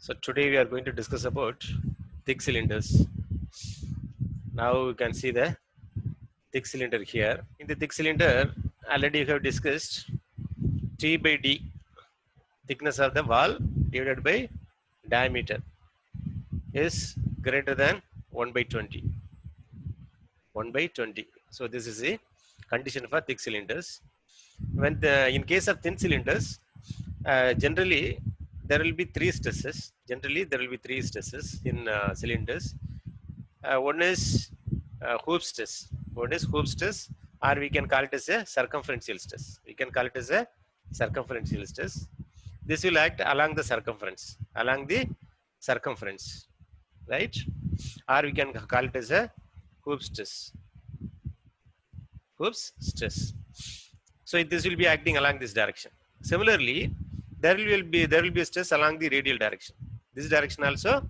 So today we are going to discuss about thick cylinders. Now you can see the thick cylinder here. In the thick cylinder, already we have discussed T by D, thickness of the wall divided by diameter is greater than 1 by 20. 1 by 20. So this is a condition for thick cylinders. In case of thin cylinders, generally there will be three stresses. Generally there will be three stresses in cylinders. One is hoop stress. One is hoop stress, or we can call it as a circumferential stress. We can call it as a circumferential stress. This will act along the circumference, right? Or we can call it as a hoop stress. Hoops stress. So this will be acting along this direction. Similarly, there will be a stress along the radial direction. This direction also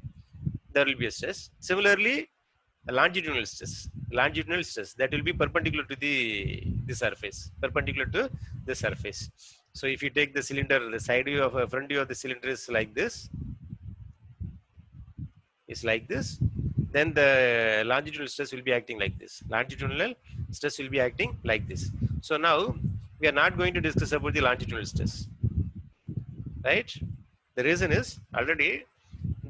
there will be a stress. Similarly, longitudinal stress that will be perpendicular to the surface, So if you take the cylinder, the side view of front view of the cylinder is like this, then the longitudinal stress will be acting like this. Longitudinal stress will be acting like this. So now we are not going to discuss about the longitudinal stress, right? The reason is already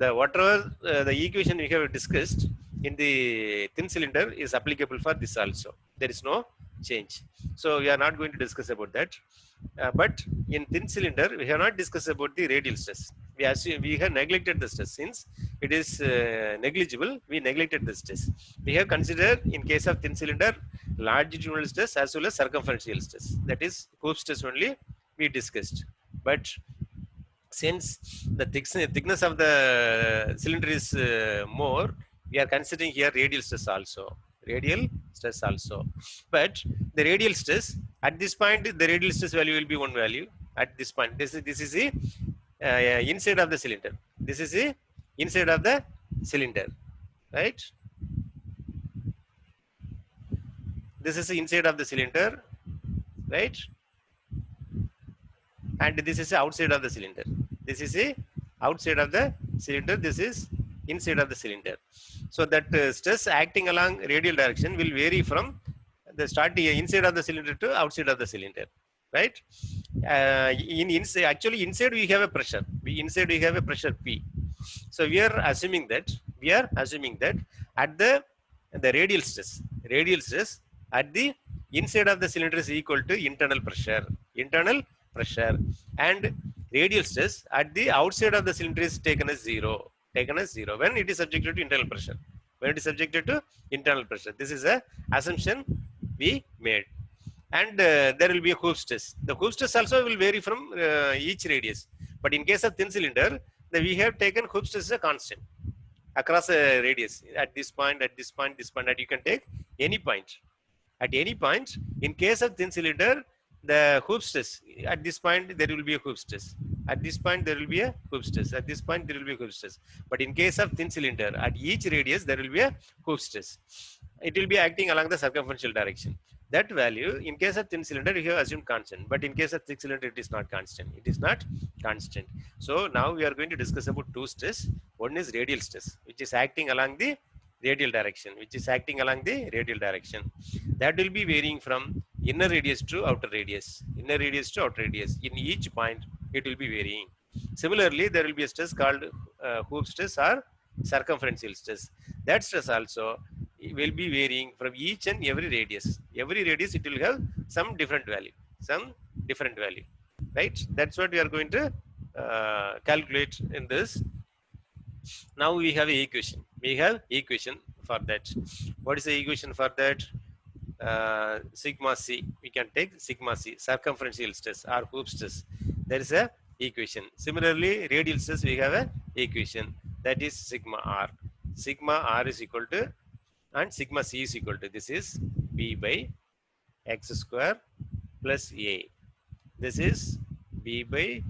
whatever the equation we have discussed in the thin cylinder is applicable for this also. There is no change. So we are not going to discuss about that. But in thin cylinder, we have not discussed about the radial stress. We have neglected the stress. Since it is negligible, we neglected the stress. We have considered, in case of thin cylinder, longitudinal stress as well as circumferential stress. That is hoop stress only we discussed. But since the thickness of the cylinder is more, we are considering here radial stress also. But the radial stress, at this point, the radial stress value will be one value. At this point, this is the inside of the cylinder. This is the inside of the cylinder, right? This is the inside of the cylinder, right? And this is the outside of the cylinder. This is the outside of the cylinder. This is inside of the cylinder. So that stress acting along radial direction will vary from the starting inside of the cylinder to outside of the cylinder, right? Actually inside we have a pressure. Inside we have a pressure P. So we are assuming that at the radial stress at the inside of the cylinder is equal to internal pressure, and radial stress at the outside of the cylinder is taken as zero when it is subjected to internal pressure. This is a assumption we made. And there will be a hoop stress. The hoop stress also will vary from each radius. But in case of thin cylinder, we have taken hoop stress as a constant across a radius. At this point, that you can take any point. At any point, in case of thin cylinder, the hoop stress, at this point there will be a hoop stress. At this point there will be a hoop stress. At this point there will be a hoop stress. But in case of thin cylinder, at each radius there will be a hoop stress. It will be acting along the circumferential direction. That value, in case of thin cylinder, you have assumed constant. But in case of thick cylinder, it is not constant. So now we are going to discuss about two stress. One is radial stress, which is acting along the radial direction. That will be varying from inner radius to outer radius. In each point, it will be varying. Similarly, there will be a stress called hoop stress or circumferential stress. That stress also will be varying from each and every radius. Every radius, it will have some different value, right? That's what we are going to calculate in this. Now we have an equation for that. What is the equation for that? Sigma c. We can take sigma c, circumferential stress or hoop stress. There is a equation. Similarly, radial stress, we have a equation, that is sigma r. Sigma r is equal to, and sigma c is equal to, this is b by x square plus a. This is b by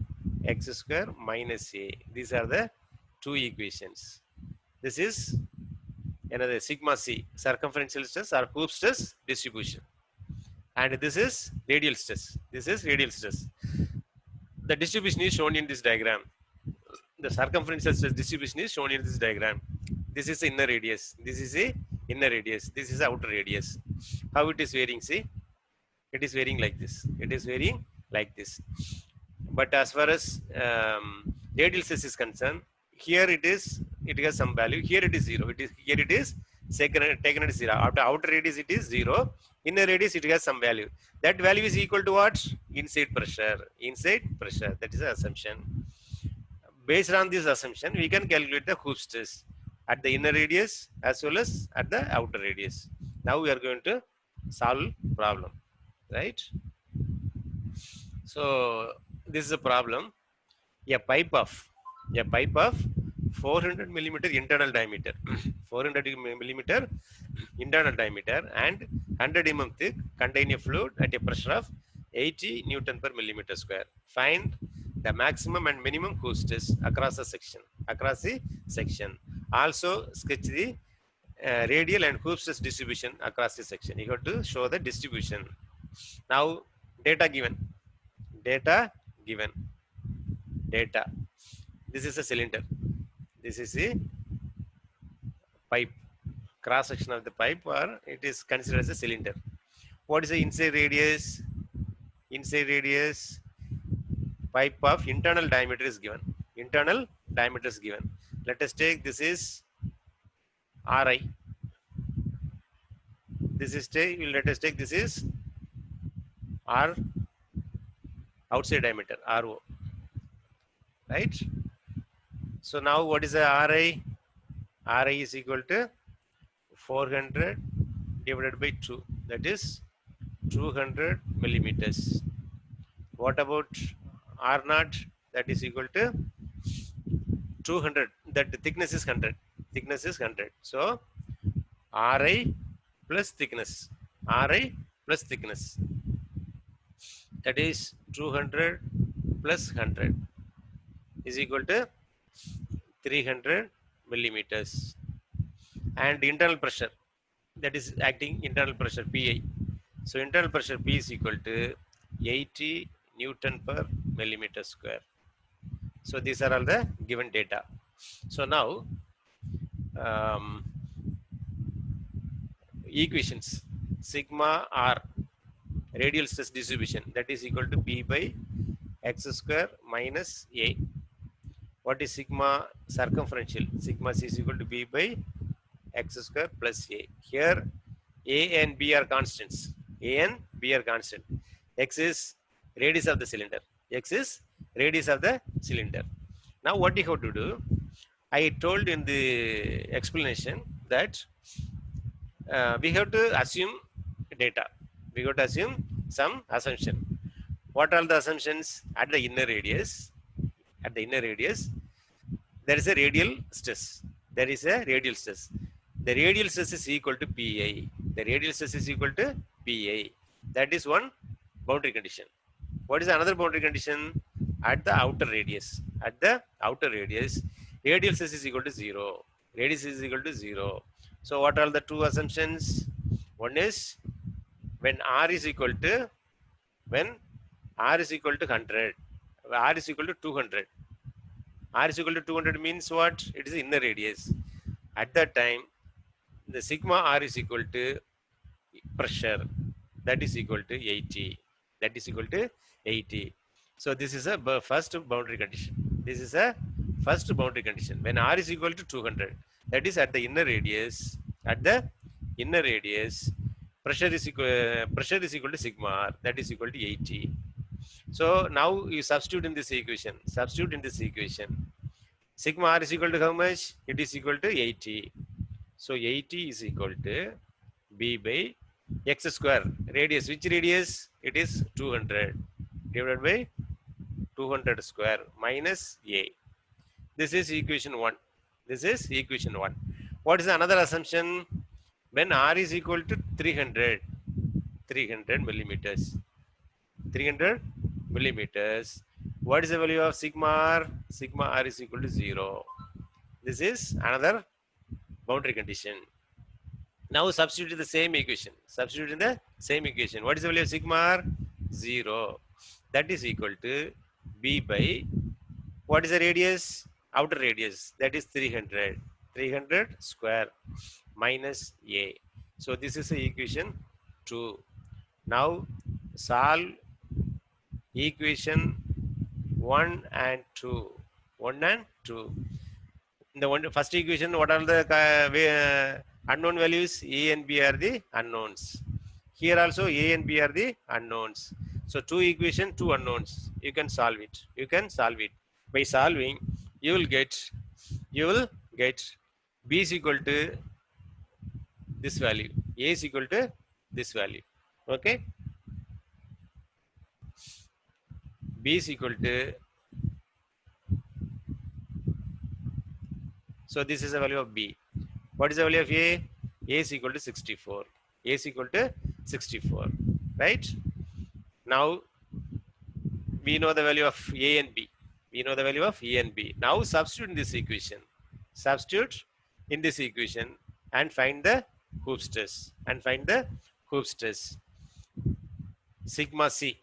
x square minus a. These are the two equations. This is another sigma c, circumferential stress or hoop stress distribution, and this is radial stress. The distribution is shown in this diagram. The circumferential stress distribution is shown in this diagram. This is the inner radius. This is the inner radius. This is the outer radius. How it is varying? See, it is varying like this. It is varying like this. But as far as radial stress is concerned, here it has some value. Here it is zero. Here it is taken at zero. After outer radius it is zero. Inner radius it has some value. That value is equal to what? Inside pressure. Inside pressure. That is the assumption. Based on this assumption, we can calculate the Hooke's stress at the inner radius as well as at the outer radius. Now we are going to solve problem, right? So this is a problem. A pipe of 400 millimeter internal diameter, 400 millimeter internal diameter and 100 mm thick contain a fluid at a pressure of 80 Newton per millimeter square. Find the maximum and minimum Hooke's stress across the section. Also sketch the radial and Hooke's stress distribution across the section. You have to show the distribution. Now data given. This is a cylinder. This is a pipe. Cross section of the pipe, or it is considered as a cylinder. What is the inside radius? Inside radius, pipe of internal diameter is given. Internal diameter is given. Let us take this is Ri. Let us take this is R outside diameter, RO. Right? So now what is the Ri? Ri is equal to 400 divided by 2. That is 200 millimeters. What about R naught? That is equal to 200. That the thickness is 100. Thickness is 100. So Ri plus thickness. Ri plus thickness. That is 200 plus 100 is equal to 300 millimeters. And internal pressure, that is acting internal pressure Pi. So internal pressure P is equal to 80 Newton per millimeter square. So these are all the given data. So now equations. Sigma R radial stress distribution, that is equal to B by x square minus A. What is sigma circumferential? Sigma C is equal to B by x square plus A. Here A and B are constants. A and B are constant. X is radius of the cylinder. X is radius of the cylinder. Now what you have to do? I told in the explanation that we have to assume data. We have to assume some assumption. What are the assumptions? At the inner radius, there is a radial stress. There is a radial stress. The radial stress is equal to Pi. The radial stress is equal to Pi. That is one boundary condition. What is another boundary condition? At the outer radius. At the outer radius, radial stress is equal to 0. Radius is equal to 0. So what are the two assumptions? One is when R is equal to 100, R is equal to 200. R is equal to 200 means what? It is inner radius. At that time, the sigma R is equal to pressure. That is equal to 80. That is equal to 80. So this is a first boundary condition. This is a first boundary condition. When R is equal to 200, that is at the inner radius. At the inner radius, pressure is equal to sigma R. That is equal to 80. So now you substitute in this equation. Sigma R is equal to how much? It is equal to 80. So 80 is equal to B by x square. Radius, which radius? It is 200 divided by 200 square minus A. This is equation 1. What is another assumption? When R is equal to 300 millimeters. 300 millimeters. What is the value of sigma R? Sigma R is equal to 0. This is another boundary condition. Now substitute in the same equation. What is the value of sigma R? 0. That is equal to B by, what is the radius? outer radius, that is 300. 300 square minus a. So this is the equation 2. Now solve equation 1 and 2. 1 and 2. In the first equation, what are the unknown values? A and B are the unknowns. Here also A and B are the unknowns. So two equation, two unknowns. You can solve it. You can solve it. By solving, you will get B is equal to this value. A is equal to this value. Okay. B is equal to, so this is the value of B. What is the value of A? A is equal to 64. A is equal to 64. Right? Now we know the value of A and B. We know the value of A and B. Now substitute in this equation. Substitute in this equation and find the Hooke's stress. And find the Hooke's stress. Sigma C.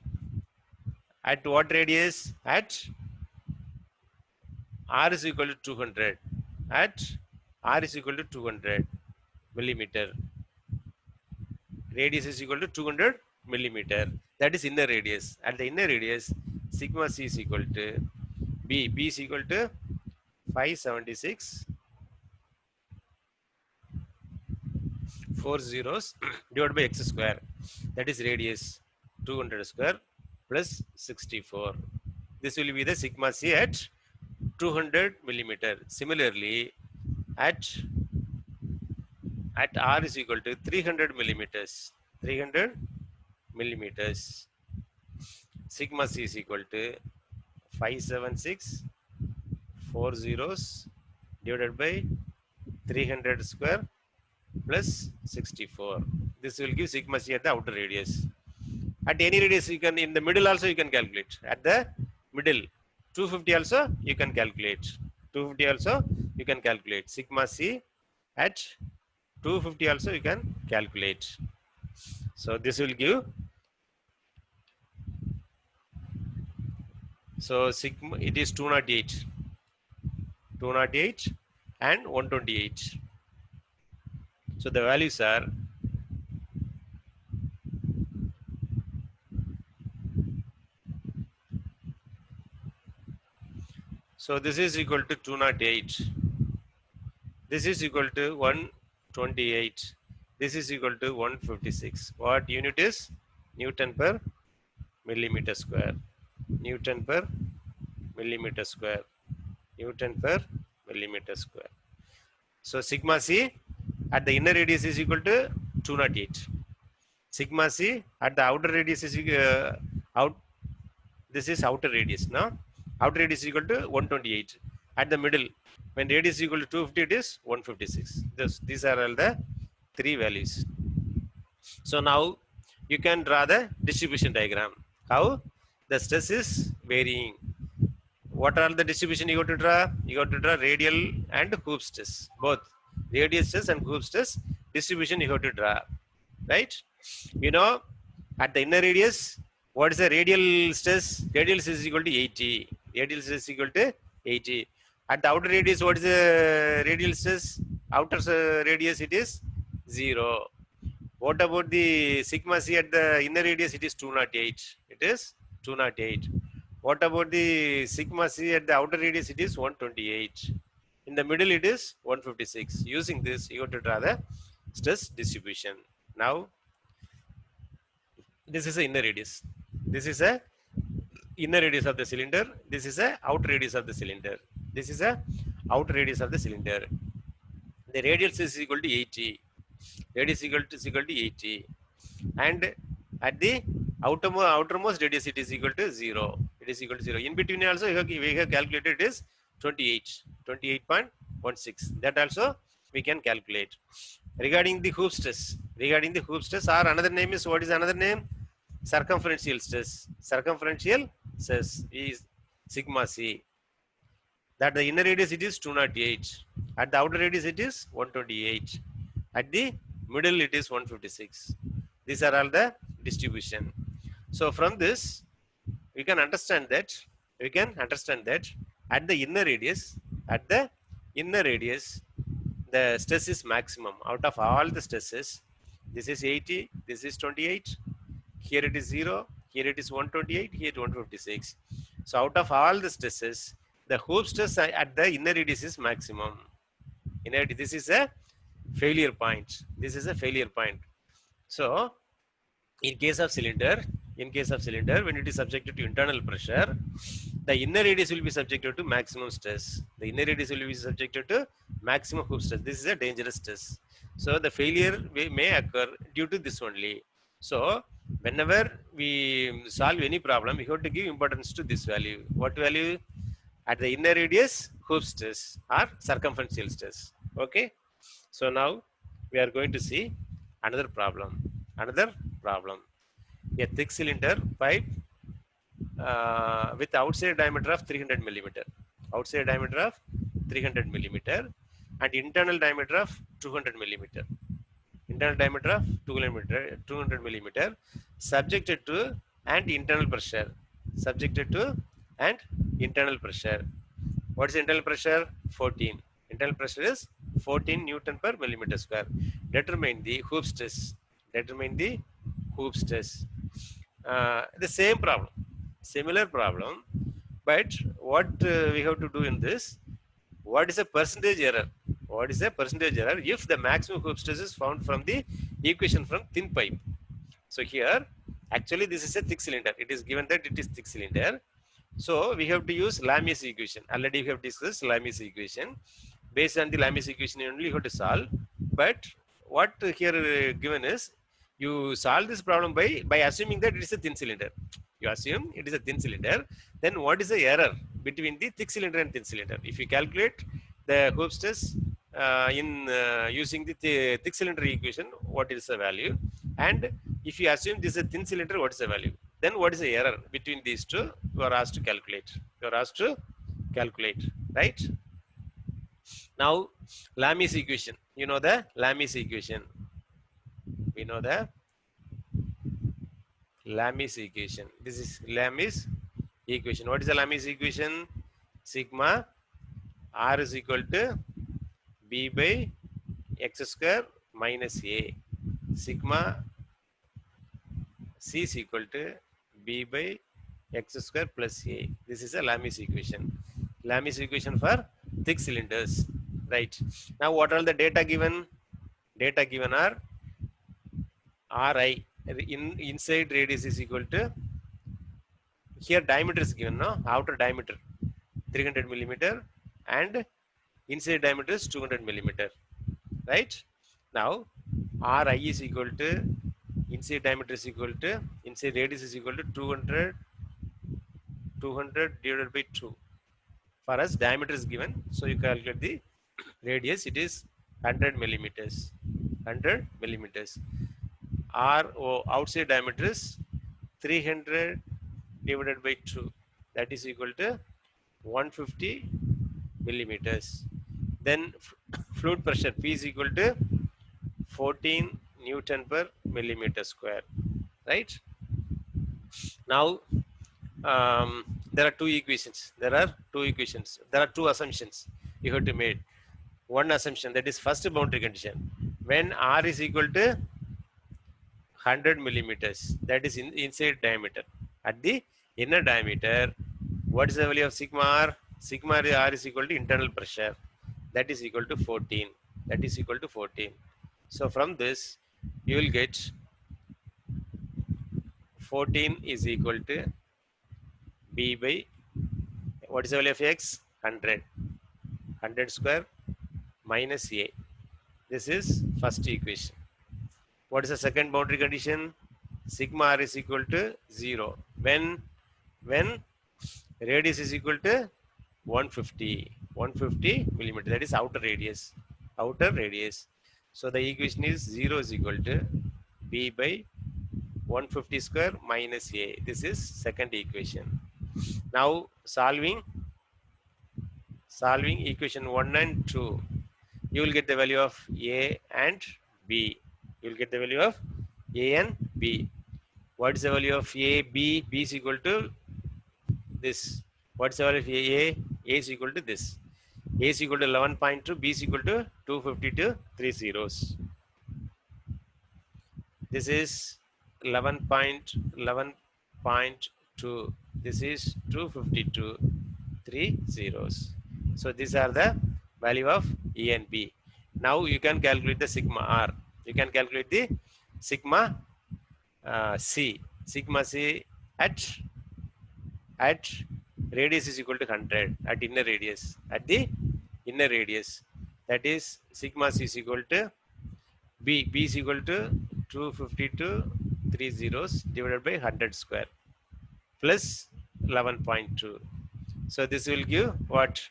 At what radius? At R is equal to 200. At R is equal to 200 millimeter. Radius is equal to 200 millimeter. That is inner radius. At the inner radius, sigma C is equal to B. B is equal to 576 4 zeros divided by x square. That is radius 200 square plus 64. This will be the sigma C at 200 millimeter. Similarly, at R is equal to 300 millimeters. 300 millimeters. Sigma C is equal to 576 4 zeros divided by 300 square plus 64. This will give sigma C at the outer radius. At any radius, you can, in the middle also you can calculate. At the middle, 250 also you can calculate. 250 also you can calculate. Sigma C at 250 also you can calculate. So this will give, so sigma, it is 208 and 128. So the values are, so this is equal to 208. This is equal to 128. This is equal to 156. What unit is? Newton per millimeter square. Newton per millimeter square. Newton per millimeter square. So sigma C at the inner radius is equal to 208. Sigma C at the outer radius is this is outer radius. Now outer radius is equal to 128. At the middle, when radius is equal to 250, it is 156. These are all the three values. So now you can draw the distribution diagram. How the stress is varying. What are the distribution you have to draw? You have to draw radial and Hooke's stress. Both radial stress and Hooke's stress distribution you have to draw. Right? You know, at the inner radius, what is the radial stress? Radial stress is equal to 80. Radial stress is equal to 80. At the outer radius, what is the radial stress? Outer radius, it is 0. What about the sigma C at the inner radius? It is 208. It is 208. What about the sigma C at the outer radius? It is 128. In the middle, it is 156. Using this, you have to draw the stress distribution. Now, this is the inner radius. This is a inner radius of the cylinder. This is a outer radius of the cylinder. This is a outer radius of the cylinder. The radius is equal to 80. Radius is equal to 80. And at the outermost radius, it is equal to 0. It is equal to 0. In between also, we have calculated it is 28.16. That also we can calculate. Regarding the Hooke's stress, or another name is, what is another name? Circumferential stress. Circumferential stress is sigma C. That the inner radius it is 208. At the outer radius it is 128. At the middle it is 156. These are all the distribution. So from this we can understand that at the inner radius At the inner radius, the stress is maximum. Out of all the stresses, this is 80, this is 28, here it is 0, here it is 128, here 156. So out of all the stresses, the hoop stress at the inner radius is maximum. This is a failure point. This is a failure point. So in case of cylinder, when it is subjected to internal pressure, the inner radius will be subjected to maximum stress. The inner radius will be subjected to maximum hoop stress. This is a dangerous stress. So the failure may occur due to this only. So whenever we solve any problem, we have to give importance to this value. What value? At the inner radius, hoop stress or circumferential stress. Okay. So now we are going to see another problem. Another problem. A thick cylinder pipe with outside diameter of 300 millimeter. Outside diameter of 300 millimeter and internal diameter of 200 millimeter. Internal diameter of 200 millimeter, subjected to and internal pressure. Subjected to and internal pressure. What is internal pressure? 14. Internal pressure is 14 Newton per millimeter square. Determine the hoop stress. Determine the hoop stress. The same problem, similar problem, but what we have to do in this? What is a percentage error? What is a percentage error if the maximum hoop stress is found from the equation from thin pipe? So here, actually, this is a thick cylinder. It is given that it is thick cylinder. So we have to use Lami's equation. Already we have discussed Lami's equation. Based on the Lami's equation, only you have to solve. But what here given is, you solve this problem by assuming that it is a thin cylinder. You assume it is a thin cylinder. Then what is the error between the thick cylinder and thin cylinder? If you calculate the hoop stress in using the thick cylinder equation, what is the value? And if you assume this is a thin cylinder, what is the value? Then what is the error between these two? You are asked to calculate. You are asked to calculate, right? Now, Lami's equation. You know the Lami's equation. We know the Lami's equation. This is Lami's equation. What is the Lami's equation? Sigma R is equal to B by x square minus A. Sigma C is equal to B by x square plus A. This is a Lami's equation. Lami's equation for thick cylinders. Right. Now, what are the data given? Data given are Ri. Inside radius is equal to, here diameter is given, no? Outer diameter 300 millimeter and inside diameter is 200 millimeter. Right. Now, Ri is equal to, inside diameter is equal to, inside radius is equal to 200 divided by 2. For us, diameter is given, so you calculate the radius. It is 100 millimeters. 100 millimeters. Outside diameter is 300 divided by 2. That is equal to 150 millimeters. Then fluid pressure P is equal to 14 Newton per millimeter square. Right. Now, there are two equations. There are two assumptions you have to make. One assumption, that is first boundary condition. When R is equal to 100 millimeters, that is inside diameter. At the inner diameter, what is the value of sigma R? Sigma R is equal to internal pressure. That is equal to 14. That is equal to 14. So from this, you will get 14 is equal to B by, what is the value of x? 100. 100 square minus A. This is first equation. What is the second boundary condition? Sigma R is equal to 0. When radius is equal to 150 millimeter. That is outer radius. Outer radius. So the equation is 0 is equal to B by 150 square minus A. This is second equation. Now solving equation 1 and 2, you will get the value of A and B. You will get the value of A and B. What is the value of A, B? B is equal to this. What is the value of A? A is equal to this. A is equal to 11.2, B is equal to 252, 3 zeros. This is 11.11.2. This is 252, 3 zeros. So these are the value of E and B. Now you can calculate the sigma R. You can calculate the sigma C. Sigma C at radius is equal to 100 at inner radius. At the inner radius, that is sigma C is equal to B. B is equal to 252, 3 zeros divided by 100 square plus 11.2. So this will give what?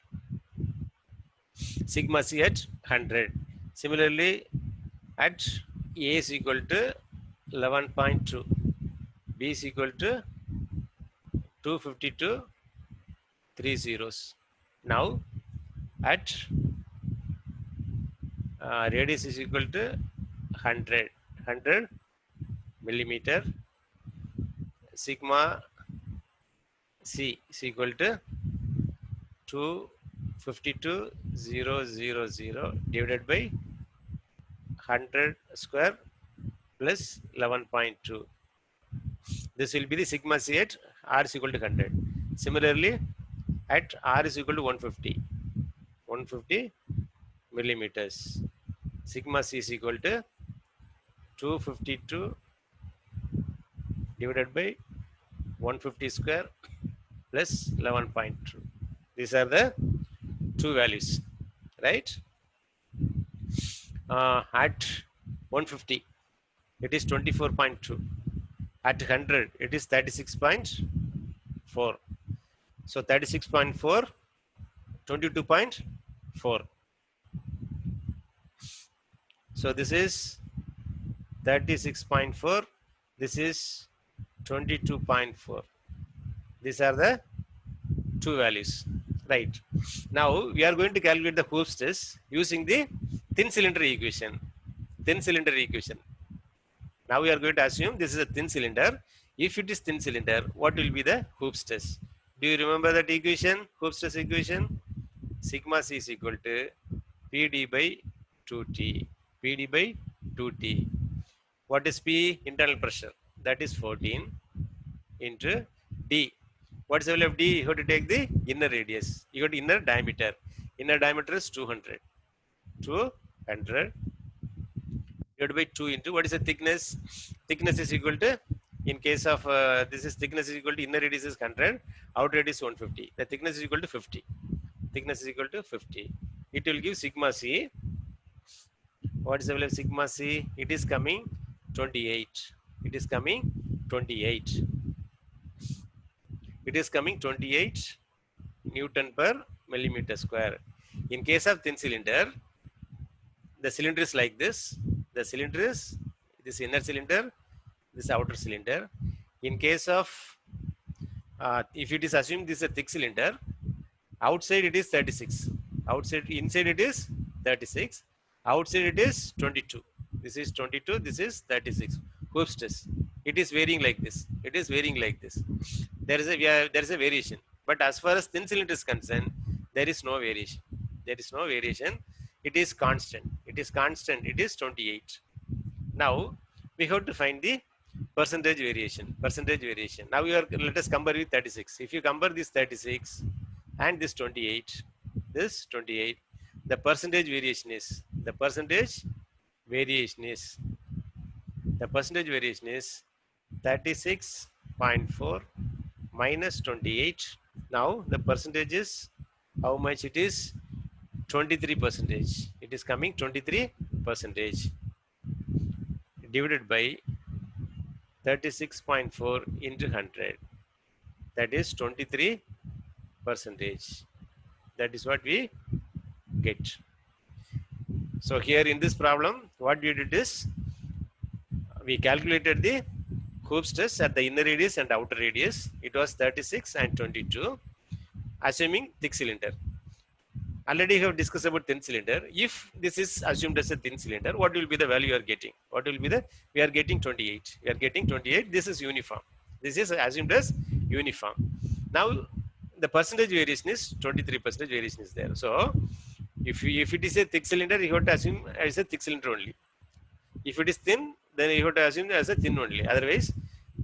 Sigma C at 100. Similarly, at A is equal to 11.2, B is equal to 252, 3 zeros. Now at radius is equal to 100 millimeter. Sigma C is equal to 252,000 divided by 100 square plus 11.2. This will be the sigma C at R is equal to 100. Similarly, at R is equal to 150 millimeters. Sigma C is equal to 252 divided by 150 square plus 11.2. These are the two values, right? At 150, it is 24.2. At 100, it is 36.4. So 36.4, 22.4. So this is 36.4. This is 22.4. These are the two values, right? Now we are going to calculate the Hooke's test using the thin cylinder equation. Thin cylinder equation. Now we are going to assume this is a thin cylinder. If it is thin cylinder, what will be the Hooke's test? Do you remember that equation? Hooke's test equation. Sigma C is equal to PD by 2T. PD by 2T. What is P? Internal pressure. That is 14 into D. What is the value of D? You have to take the inner radius. You got inner diameter. Inner diameter is 200. 200 divided by 2 into what is the thickness? Thickness is equal to, in case of this is thickness is equal to inner radius is 100, outer radius 150. The thickness is equal to 50. Thickness is equal to 50. It will give sigma C. What is the value of sigma C? It is coming 28. It is coming 28. It is coming 28 Newton per millimeter square. In case of thin cylinder, the cylinder is like this. The cylinder is this inner cylinder, this outer cylinder. In case of, if it is assumed this is a thick cylinder, outside it is 36. Outside, inside it is 36. Outside it is 22. This is 22. This is 36. Hooke's test. It is varying like this. It is varying like this. There is a variation. But as far as thin cylinder is concerned, there is no variation. There is no variation. It is constant. It is constant. It is 28. Now we have to find the percentage variation. Percentage variation. Now let us compare with 36. If you compare this 36 and this 28, the percentage variation is the percentage variation is 36.4 minus 28. Now the percentage is how much? It is 23%. It is coming 23% divided by 36.4 into 100. That is 23%. That is what we get. So here in this problem, what we did is we calculated the Hooke's test at the inner radius and outer radius. It was 36 and 22, assuming thick cylinder. Already we have discussed about thin cylinder. If this is assumed as a thin cylinder, what will be the value you are getting? What will be the? We are getting 28. We are getting 28. This is uniform. This is assumed as uniform. Now the percentage variation is 23% variation is there. So if it is a thick cylinder, you have to assume as a thick cylinder only. If it is thin, then you have to assume as a thin only. Otherwise,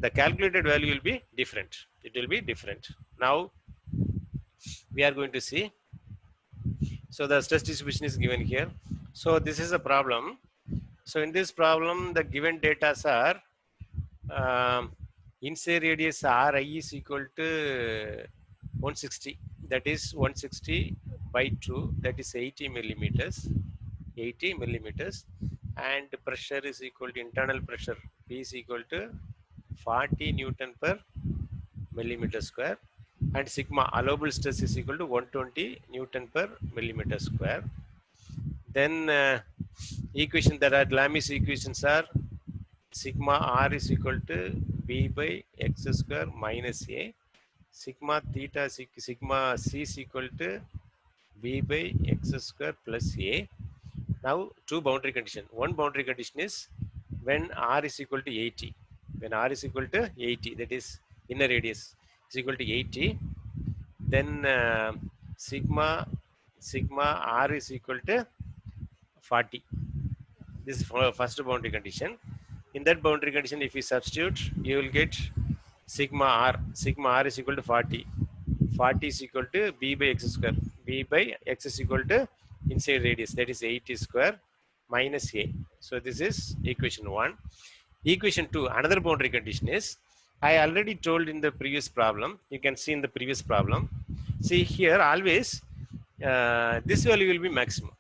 the calculated value will be different. It will be different. Now we are going to see. So the stress distribution is given here. So this is a problem. So in this problem, the given data are inside radius Ri is equal to 160. That is 160 by 2. That is 80 millimeters. 80 millimeters. And pressure is equal to internal pressure. P is equal to 40 Newton per millimeter square. And sigma allowable stress is equal to 120 Newton per millimeter square. Then equation that are Lami's equations are sigma r is equal to b by x square minus a. Sigma theta sigma c is equal to b by x square plus a. Now two boundary condition. One boundary condition is when r is equal to 80. When r is equal to 80, that is inner radius is equal to 80. Then sigma r is equal to 40. This is first boundary condition. In that boundary condition, if you substitute, you will get sigma r. Sigma r is equal to 40. 40 is equal to b by x square. B by x is equal to inside radius, that is 80 square minus a. So this is equation 1. Equation 2, another boundary condition is, I already told in the previous problem, you can see in the previous problem. See here always this value will be maximum.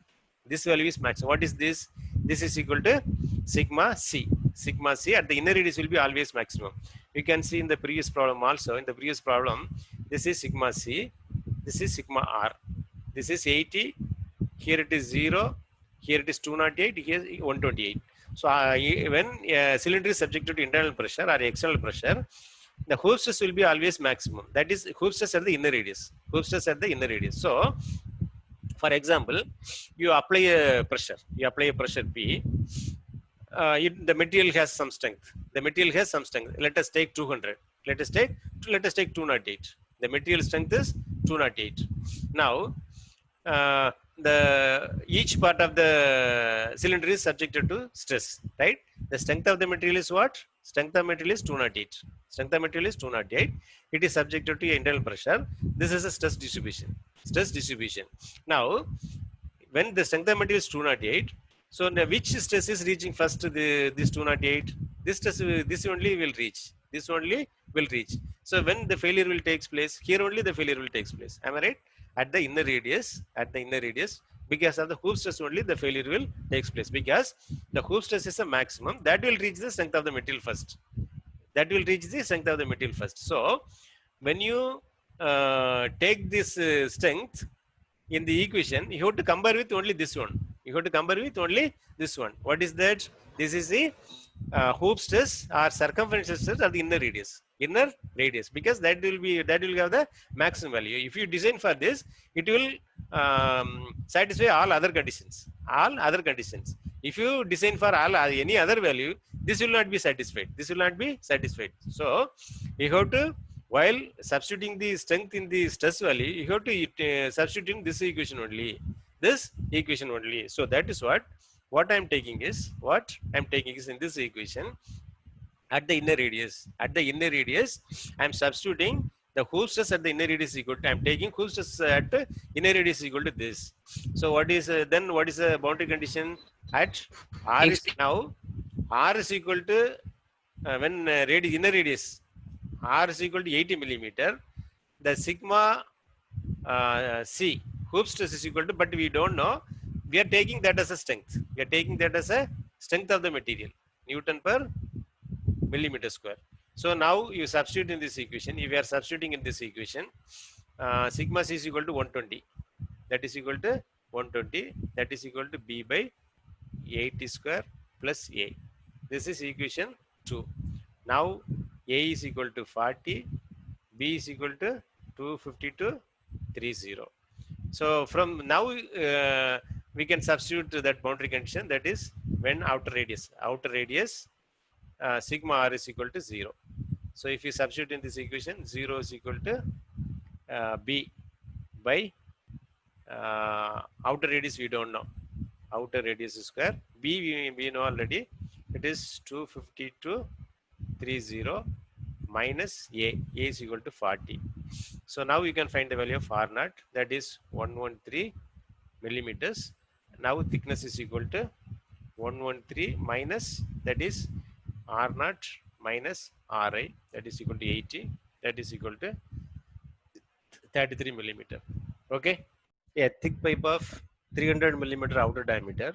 This value is maximum. What is this? This is equal to sigma c. Sigma c at the inner radius will be always maximum. You can see in the previous problem also. In the previous problem, this is sigma c. This is sigma r. This is 80. Here it is 0. Here it is 208. Here 128. So when cylinder is subjected to internal pressure or external pressure, the hoop stress will be always maximum. That is hoop stress at the inner radius. Hoop stress at the inner radius. So for example, you apply a pressure. You apply a pressure P. The material has some strength. The material has some strength. Let us take 200. Let us take 208. The material strength is 208. Now, each part of the cylinder is subjected to stress, right? The strength of the material is what? Strength of material is 208. Strength of material is 208. It is subjected to internal pressure. This is a stress distribution. Stress distribution. Now, when the strength of material is 208, so which stress is reaching first to this 208? This stress, this only will reach. This only will reach. So when the failure will takes place, here only the failure will takes place. Am I right? At the inner radius, because of the hoop stress only the failure will takes place, because the hoop stress is a maximum that will reach the strength of the material first. That will reach the strength of the material first. So when you take this strength in the equation, you have to compare with only this one. You have to compare with only this one. What is that? This is the hoop stress or circumferential stress of the inner radius. Inner radius, because that will have the maximum value. If you design for this, it will satisfy all other conditions. All other conditions. If you design for any other value, this will not be satisfied. This will not be satisfied. So you have to, while substituting the strength in the stress value, you have to substitute in this equation only. This equation only. So that is what I am taking is in this equation at the inner radius. At the inner radius, I am substituting the hoop stress at the inner radius equal to, I am taking hoop stress at the inner radius equal to this. So what is then what is the boundary condition at r is now? R is equal to when inner radius r is equal to 80 millimeter. The sigma c hoop stress is equal to, but we don't know. We are taking that as a strength. We are taking that as a strength of the material, Newton per millimeter square. So now you substitute in this equation. If you are substituting in this equation, sigma c is equal to 120. That is equal to 120. That is equal to b by 80 square plus a. This is equation 2. Now a is equal to 40. B is equal to 250 to 30. So from now we can substitute that boundary condition, that is when outer radius sigma r is equal to 0. So if you substitute in this equation, 0 is equal to B by outer radius we don't know. Outer radius square. B we know already. It is 252.30 minus A. A is equal to 40. So now you can find the value of R naught. That is 113 millimeters. Now thickness is equal to 113 minus, that is R naught minus Ri, that is equal to 80. That is equal to 33 millimeter. Okay. A thick pipe of 300 millimeter outer diameter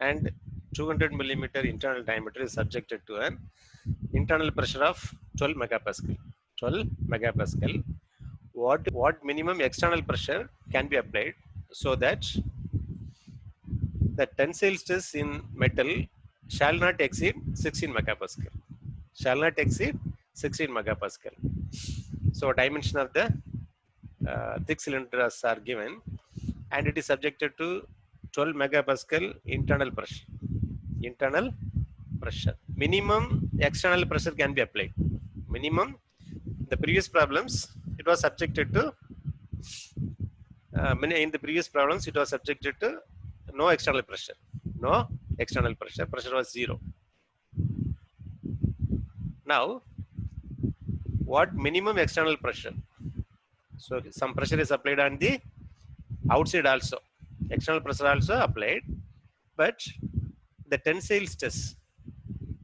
and 200 millimeter internal diameter is subjected to an internal pressure of 12 megapascal. 12 megapascal. What minimum external pressure can be applied so that the tensile stress in metal shall not exceed 16 megapascal. Shall not exceed 16 megapascal. So dimension of the thick cylinders are given, and it is subjected to 12 megapascal internal pressure. Internal pressure. Minimum external pressure can be applied. Minimum. The previous problems it was subjected to. In the previous problems it was subjected to no external pressure. No external pressure. Pressure was 0. Now, what minimum external pressure? So some pressure is applied on the outside also. External pressure also applied, but the tensile stress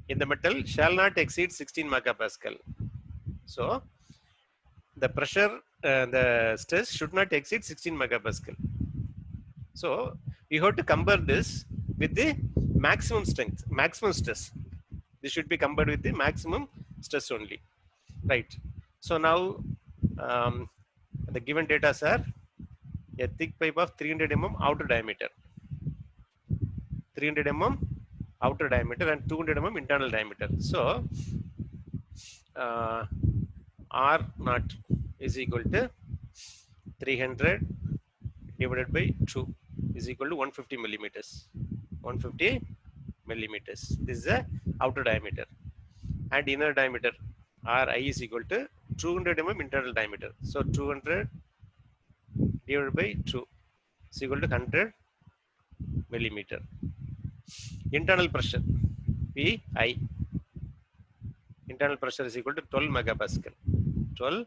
in the metal shall not exceed 16 megapascal. So the pressure, the stress should not exceed 16 megapascal. So we have to compare this with the maximum strength, maximum stress. This should be compared with the maximum stress only, right? So now the given data are a thick pipe of 300 mm outer diameter, 300 mm outer diameter and 200 mm internal diameter. So R naught is equal to 300 divided by 2 is equal to 150 millimeters. 150 millimeters. This is the outer diameter. And inner diameter Ri is equal to 200 mm internal diameter. So 200 divided by 2 is equal to 100 millimeter. Internal pressure Pi. Internal pressure is equal to 12 megapascal. 12.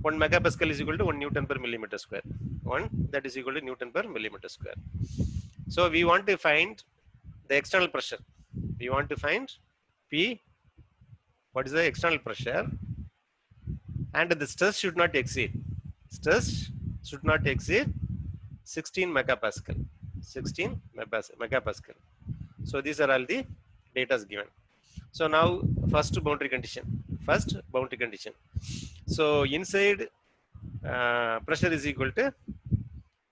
1 megapascal is equal to 1 Newton per millimeter square. 1, that is equal to Newton per millimeter square. So we want to find the external pressure. We want to find P. What is the external pressure? And the stress should not exceed. Stress should not exceed 16 megapascal. 16 megapascal. So these are all the data given. So now first boundary condition. First boundary condition. So inside pressure is equal to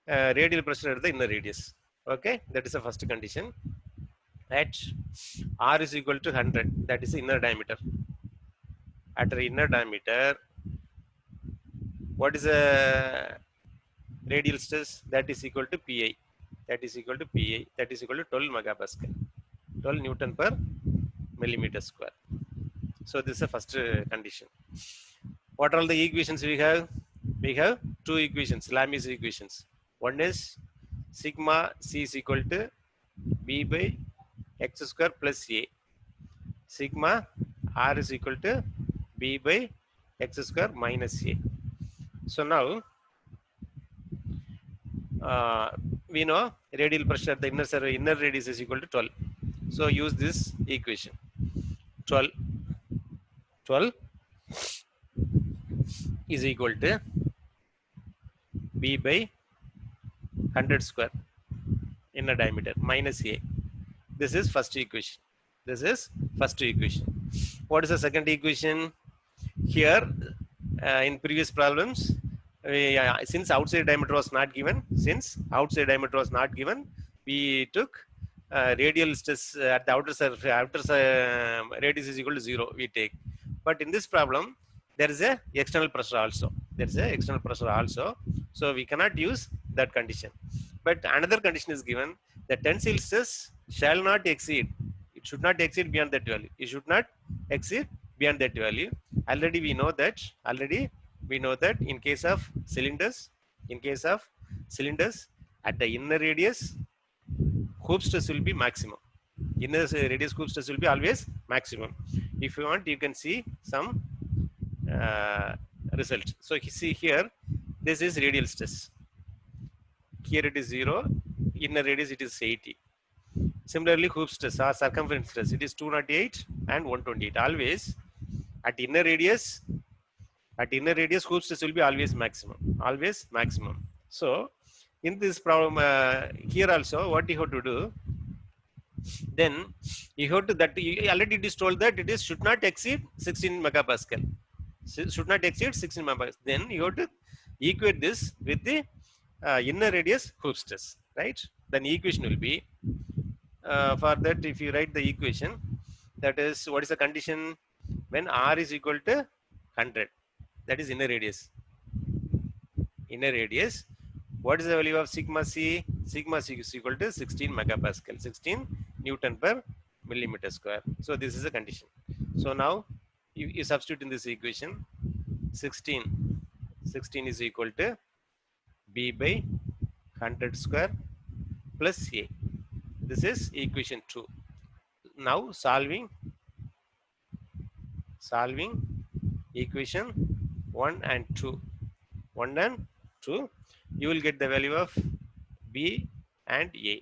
radial pressure at the inner radius. Okay, that is the first condition. At R is equal to 100. That is the inner diameter. At the inner diameter, what is the radial stress? That is equal to Pi. That is equal to Pi. That is equal to 12 megapascal. 12 Newton per millimeter square. So this is the first condition. What are all the equations we have? We have two equations, Lami's equations. One is sigma C is equal to B by x square plus A. Sigma R is equal to B by x square minus A. So now we know radial pressure at the inner radius is equal to 12. So use this equation. 12 is equal to B by 100 square inner diameter minus A. This is first equation. This is first equation. What is the second equation? Here in previous problems, since outside diameter was not given, we took radial stress at the outer surface, radius is equal to 0 we take. But in this problem, there is a external pressure also. So we cannot use that condition. But another condition is given: the tensile stress shall not exceed. It should not exceed beyond that value. It should not exceed beyond that value. Already we know that. Already We know that in case of cylinders, at the inner radius, hoop stress will be maximum. Inner radius hoop stress will be always maximum. If you want, you can see some result. So see here, this is radial stress. Here it is 0. Inner radius it is 80. Similarly, hoop stress or circumference stress, it is 208 and 128. Always at inner radius, hoop stress will be always maximum. Always maximum. So in this problem, here also, what you have to do, then you have to that already it is told that it is should not exceed 16 megapascal. Should not exceed 16 megapascal. Then you have to equate this with the inner radius hoop stress, right? Then equation will be for that if you write the equation, that is what is the condition when r is equal to 100, that is inner radius. What is the value of sigma c? Sigma c is equal to 16 megapascal, 16 Newton per millimeter square. So this is a condition. So now you substitute in this equation 16 is equal to b by 100 square plus a. This is equation 2. Now solving equation 1 and 2. 1 and 2, you will get the value of b and a. You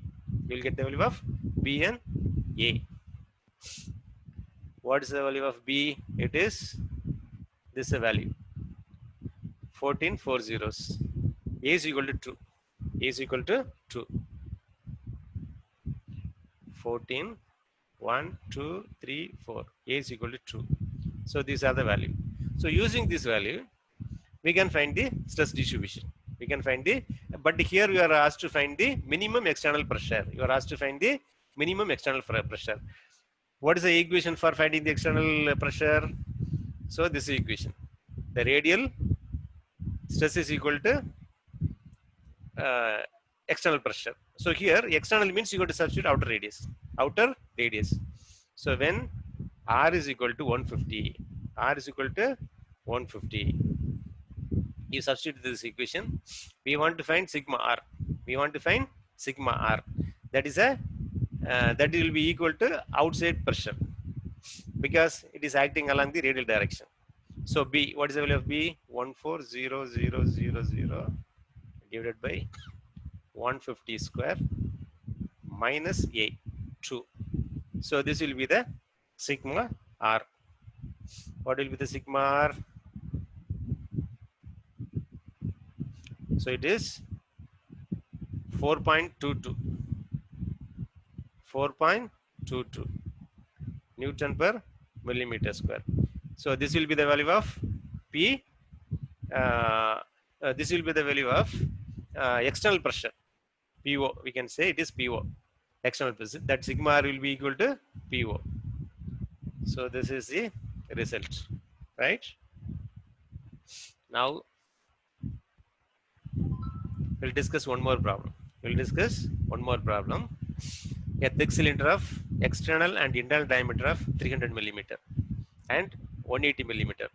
will get the value of b and a. What is the value of b? It is this is a value 14 4 zeros. A is equal to 2. A is equal to 2. 14 1 2 3 4. A is equal to 2. So these are the value. So using this value, we can find the stress distribution. We can find the, but here we are asked to find the minimum external pressure. You are asked to find the minimum external pressure. What is the equation for finding the external pressure? So this is equation. The radial stress is equal to external pressure. So here external means you got to substitute outer radius. So when r is equal to 150, you substitute this equation. We want to find sigma r. That is a that will be equal to outside pressure because it is acting along the radial direction. So b, what is the value of b? 140000 divided by 150 square minus a 2. So this will be the sigma r. What will be the sigma r? So it is 4.22 Newton per millimeter square. So this will be the value of P. This will be the value of external pressure. PO. We can say it is PO. External pressure. That sigma r will be equal to PO. So this is the result, right? Now we'll discuss one more problem. A thick cylinder of external and internal diameter of 300 millimeter and 180 millimeter.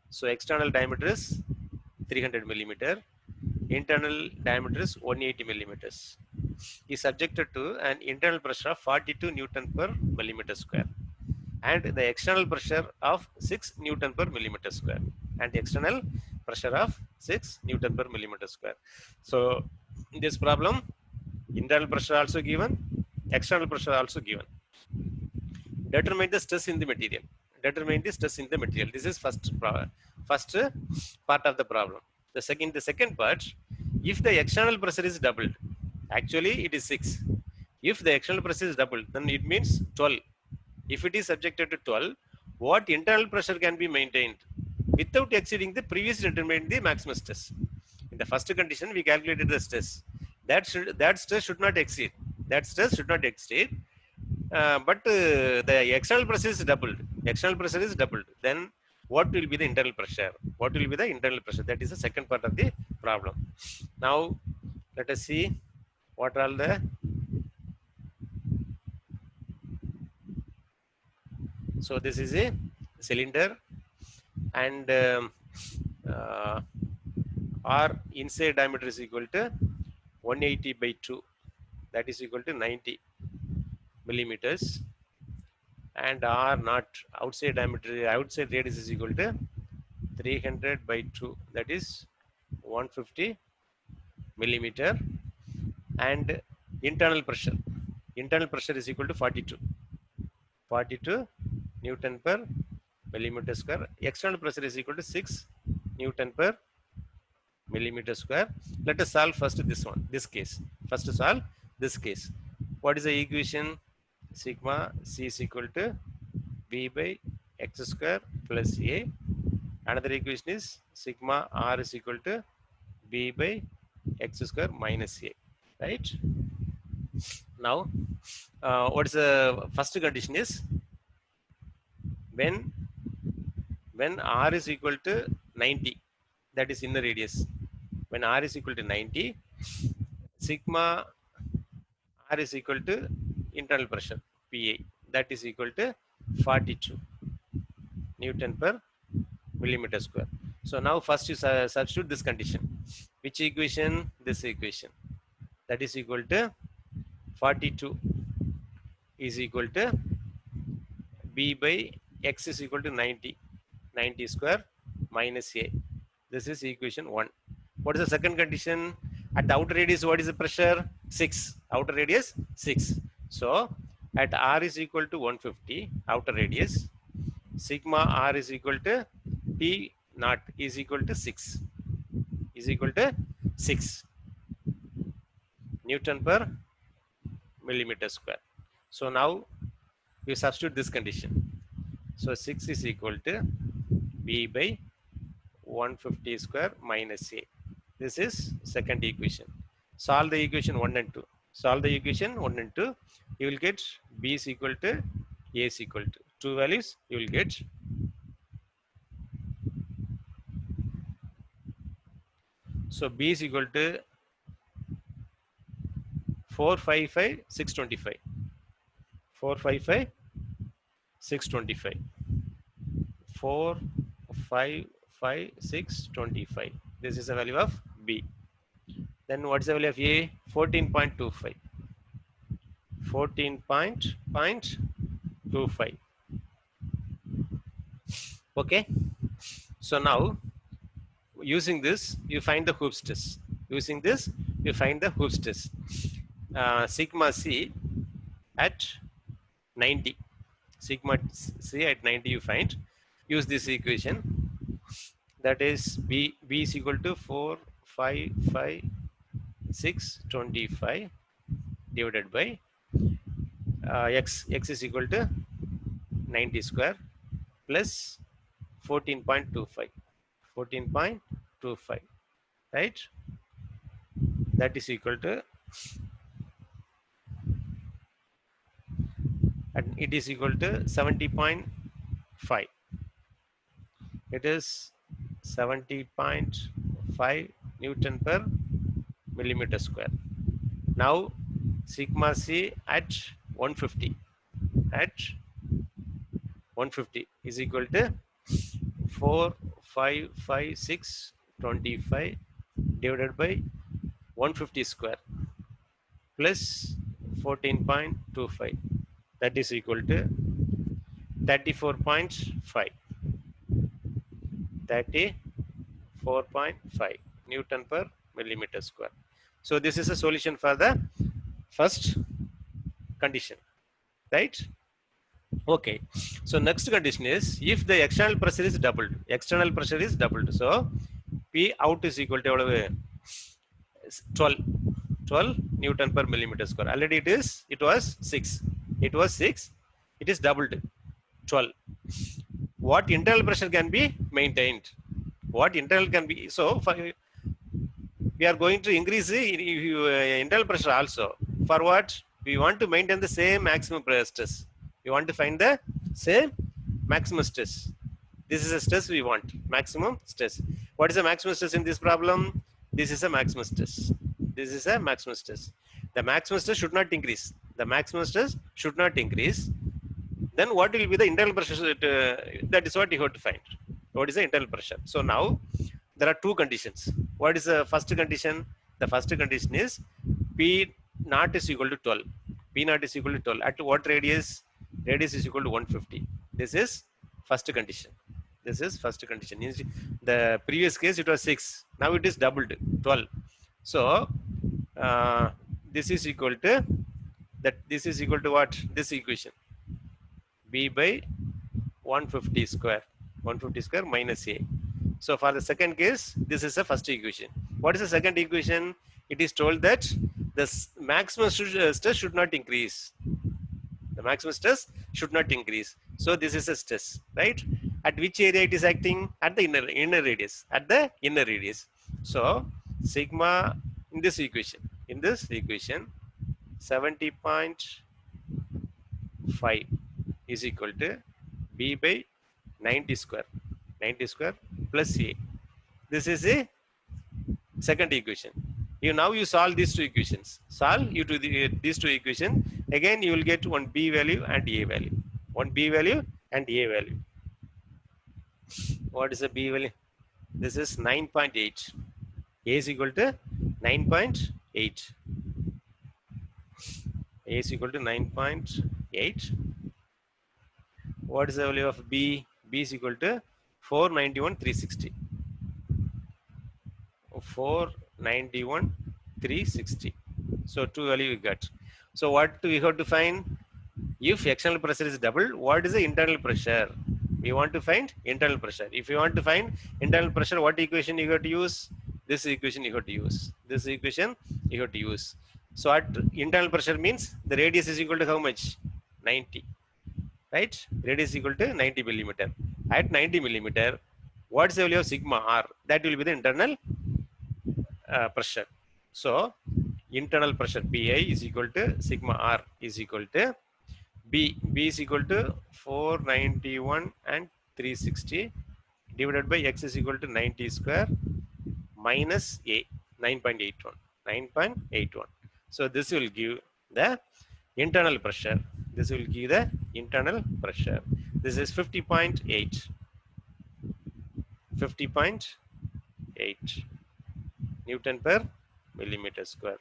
So external diameter is 300 millimeter, internal diameter is 180 millimeters. Is subjected to an internal pressure of 42 Newton per millimeter square and the external pressure of 6 Newton per millimeter square and the external pressure of 6 Newton per millimeter square. So in this problem, internal pressure also given, external pressure also given. Determine the stress in the material. This is first part of the problem. The second part, if the external pressure is doubled, actually it is 6. If the external pressure is doubled, then it means 12. If it is subjected to 12, what internal pressure can be maintained without exceeding the previous determined the maximum stress? In the first condition, we calculated the stress. That stress should not exceed. But the external pressure is doubled. Then what will be the internal pressure? That is the second part of the problem. Now let us see what are all the. So this is a cylinder and uh, R inside diameter is equal to 180 by 2, that is equal to 90 millimeters, and R not outside diameter, outside radius is equal to 300 by 2, that is 150 millimeter, and internal pressure is equal to 42 Newton per millimeter square. External pressure is equal to 6 Newton per millimeter square. Let us solve first this case. First solve this case. What is the equation? Sigma C is equal to V by x square plus A. Another equation is sigma R is equal to B by x square minus A. Right? Now, what is the first condition is when R is equal to 90, that is inner radius. When R is equal to 90, sigma R is equal to internal pressure PA, that is equal to 42 Newton per millimeter square. So now first you substitute this condition. Which equation? This equation. That is equal to 42 is equal to B by x is equal to 90 square minus A. This is equation 1. What is the second condition? At the outer radius, what is the pressure? 6. Outer radius 6. So at R is equal to 150, outer radius, sigma R is equal to P naught is equal to 6. Is equal to 6 Newton per millimeter square. So now you substitute this condition. So 6 is equal to B by 150 square minus A. This is second equation. Solve the equation 1 and 2. Solve the equation 1 and 2. You will get B is equal to A is equal to. Two values you will get. So B is equal to 455 625. 455 625. 455 625. This is the value of B. Then what is the value of A? 14.25. 14.25. Okay. So now using this you find the Hooke's test. Using this you find the Hooke's test. Sigma C at 90. Sigma C at 90 you find. Use this equation. That is B is equal to 455 625 divided by x is equal to 90 square plus 14.25. 14.25, right? That is equal to, and it is equal to 70.5. It is 70.5 Newton per millimeter square. Now sigma C at 150 is equal to 455 625 divided by 150 square plus 14.25, that is equal to 34.5 Newton per millimeter square. So this is a solution for the first condition, right? Okay. So next condition is if the external pressure is doubled. So P out is equal to 12 Newton per millimeter square. Already it was 6. It is doubled 12. What internal pressure can be maintained? What internal can be? So we are going to increase the internal pressure also. For what? We want to maintain the same maximum stress. We want to find the same maximum stress. This is a stress we want, maximum stress. What is the maximum stress in this problem? This is a maximum stress. This is a maximum stress. The maximum stress should not increase. The maximum stress should not increase. Then what will be the internal pressure? That is what you have to find. What is the internal pressure? So now there are two conditions. What is the first condition? The first condition is P naught is equal to 12. P naught is equal to 12. At what radius? Radius is equal to 150. This is first condition. This is first condition. The previous case it was 6. Now it is doubled, 12. So this is equal to that. This is equal to what? This equation. B by 150 square. 150 square minus A. So for the second case, this is the first equation. What is the second equation? It is told that the maximum stress should not increase. The maximum stress should not increase. So this is a stress, right? At which area it is acting? At the inner radius. At the inner radius. So sigma in this equation. 70.5 is equal to B by 90 square. 90 square plus A. This is a second equation. You solve these two equations. Solve you to these two equations. Again, you will get one B value and A value. One B value and A value. What is the B value? This is 9.8. A is equal to 9.8. A is equal to 9.8. What is the value of B? B is equal to 491,360. 491,360. So two value we got. So what we have to find? If external pressure is double, what is the internal pressure? We want to find internal pressure. If you want to find internal pressure, what equation you have to use? This equation you have to use. This equation you have to use. So at internal pressure means the radius is equal to how much? 90. Right? Radius is equal to 90 millimeter. At 90 millimeter, what is the value of sigma R? That will be the internal pressure. So internal pressure PI is equal to sigma R is equal to B. B is equal to 491 and 360 divided by X is equal to 90 square minus A, 9.81. 9.81. So this will give the internal pressure. This will give the internal pressure. This is 50.8. 50.8 Newton per millimeter square.